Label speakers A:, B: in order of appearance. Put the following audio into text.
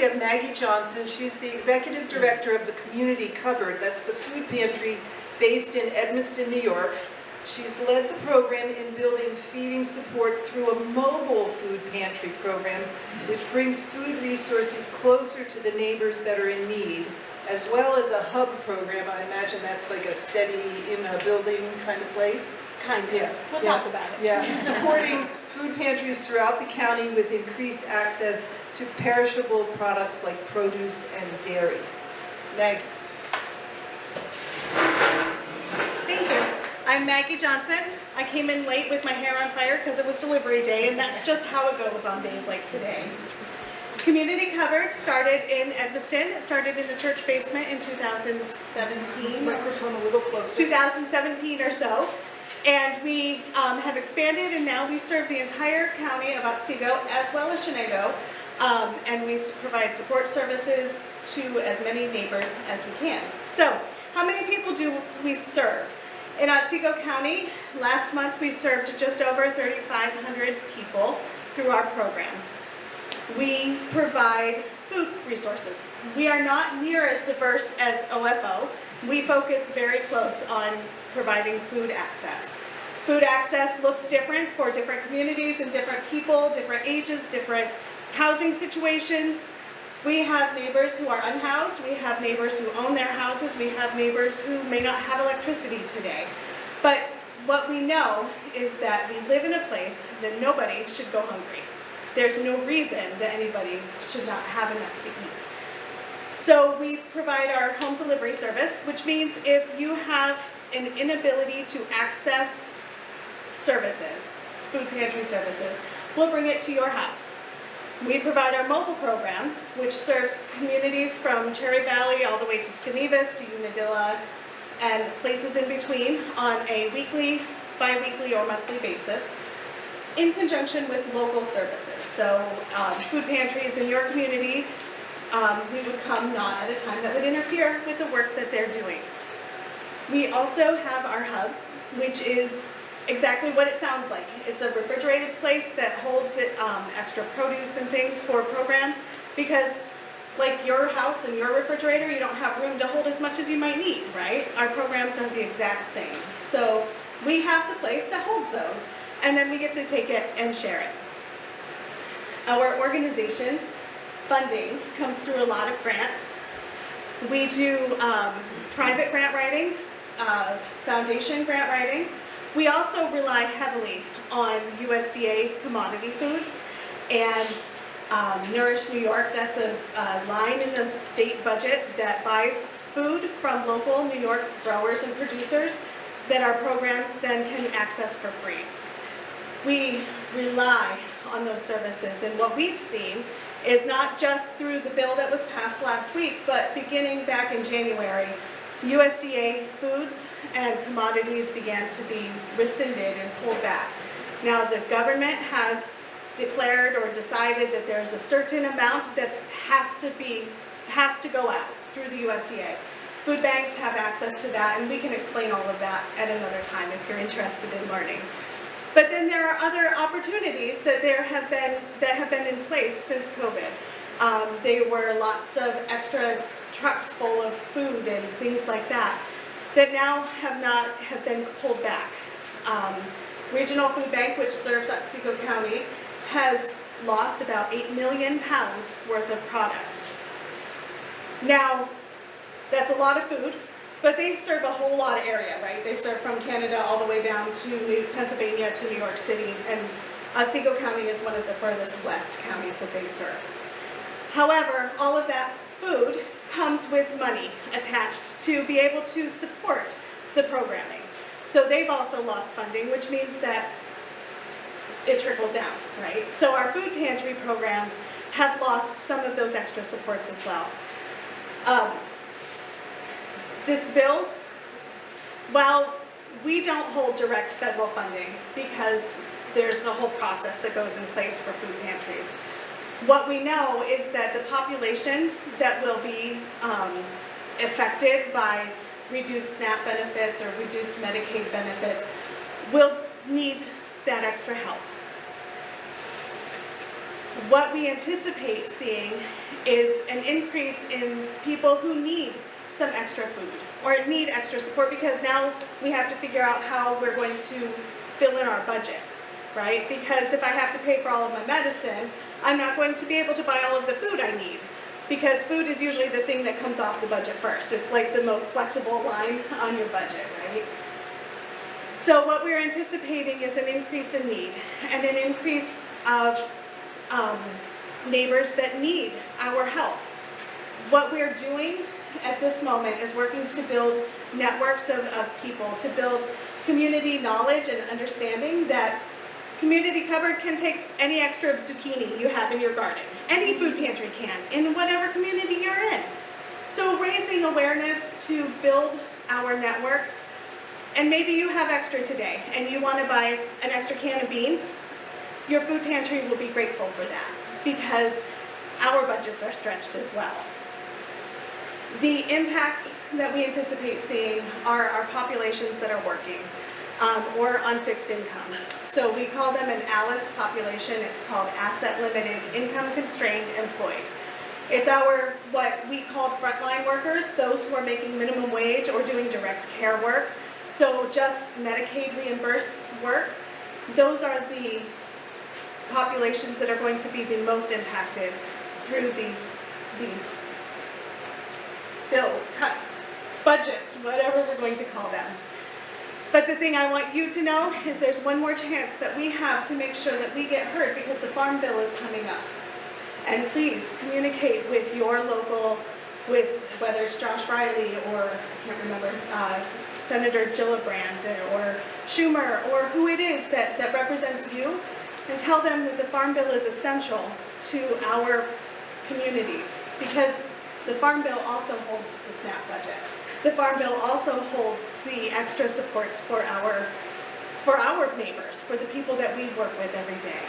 A: have Maggie Johnson. She's the executive director of the Community Cupboard. That's the food pantry based in Edmeston, New York. She's led the program in building feeding support through a mobile food pantry program, which brings food resources closer to the neighbors that are in need, as well as a hub program. I imagine that's like a steady in a building kind of place.
B: Kind of.
A: Yeah.
B: We'll talk about it.
A: Yeah, supporting food pantries throughout the county with increased access to perishable products like produce and dairy. Maggie.
B: Thank you. I'm Maggie Johnson. I came in late with my hair on fire because it was delivery day, and that's just how it goes on days like today. Community Cupboard started in Edmeston. It started in the church basement in 2017.
A: Microphone a little closer.
B: 2017 or so. And we have expanded, and now we serve the entire county of Otsego as well as Chenango. And we provide support services to as many neighbors as we can. So, how many people do we serve? In Otsego County, last month we served just over 3,500 people through our program. We provide food resources. We are not near as diverse as OFO. We focus very close on providing food access. Food access looks different for different communities and different people, different ages, different housing situations. We have neighbors who are unhoused, we have neighbors who own their houses, we have neighbors who may not have electricity today. But what we know is that we live in a place that nobody should go hungry. There's no reason that anybody should not have enough to eat. So we provide our home delivery service, which means if you have an inability to access services, food pantry services, we'll bring it to your house. We provide our mobile program, which serves communities from Cherry Valley all the way to Skenevis to Unadilla and places in between on a weekly, bi-weekly, or monthly basis in conjunction with local services. So food pantries in your community, we would come not at a time that would interfere with the work that they're doing. We also have our hub, which is exactly what it sounds like. It's a refrigerated place that holds extra produce and things for programs, because like your house and your refrigerator, you don't have room to hold as much as you might need, right? Our programs are the exact same. So we have the place that holds those, and then we get to take it and share it. Our organization funding comes through a lot of grants. We do private grant writing, foundation grant writing. We also rely heavily on USDA commodity foods and Nourish New York. That's a line in the state budget that buys food from local New York growers and producers that our programs then can access for free. We rely on those services, and what we've seen is not just through the bill that was passed last week, but beginning back in January, USDA foods and commodities began to be rescinded and pulled back. Now the government has declared or decided that there's a certain amount that has to go out through the USDA. Food banks have access to that, and we can explain all of that at another time if you're interested in learning. But then there are other opportunities that have been in place since COVID. There were lots of extra trucks full of food and things like that now have been pulled back. Regional Food Bank, which serves Otsego County, has lost about 8 million pounds worth of product. Now, that's a lot of food, but they serve a whole lot of area, right? They serve from Canada all the way down to Pennsylvania to New York City, and Otsego County is one of the furthest west counties that they serve. However, all of that food comes with money attached to be able to support the programming. So they've also lost funding, which means that it trickles down, right? So our food pantry programs have lost some of those extra supports as well. This bill, while we don't hold direct federal funding because there's a whole process that goes in place for food pantries, what we know is that the populations that will be affected by reduced SNAP benefits or reduced Medicaid benefits will need that extra help. What we anticipate seeing is an increase in people who need some extra food or need extra support, because now we have to figure out how we're going to fill in our budget, right? Because if I have to pay for all of my medicine, I'm not going to be able to buy all of the food I need, because food is usually the thing that comes off the budget first. It's like the most flexible line on your budget, right? So what we're anticipating is an increase in need and an increase of neighbors that need our help. What we're doing at this moment is working to build networks of people, to build community knowledge and understanding that Community Cupboard can take any extra zucchini you have in your garden. Any food pantry can, in whatever community you're in. So raising awareness to build our network. And maybe you have extra today and you want to buy an extra can of beans. Your food pantry will be grateful for that, because our budgets are stretched as well. The impacts that we anticipate seeing are our populations that are working or on fixed incomes. So we call them an ALICE population. It's called Asset Limited Income Constrained Employed. It's our, what we call frontline workers, those who are making minimum wage or doing direct care work. So just Medicaid reimbursed work. Those are the populations that are going to be the most impacted through these bills, cuts, budgets, whatever we're going to call them. But the thing I want you to know is there's one more chance that we have to make sure that we get heard, because the Farm Bill is coming up. And please communicate with your local, with whether it's Josh Riley or, I can't remember, Senator Gillibrand or Schumer, or who it is that represents you, and tell them that the Farm Bill is essential to our communities, because the Farm Bill also holds the SNAP budget. The Farm Bill also holds the extra supports for our neighbors, for the people that we work with every day.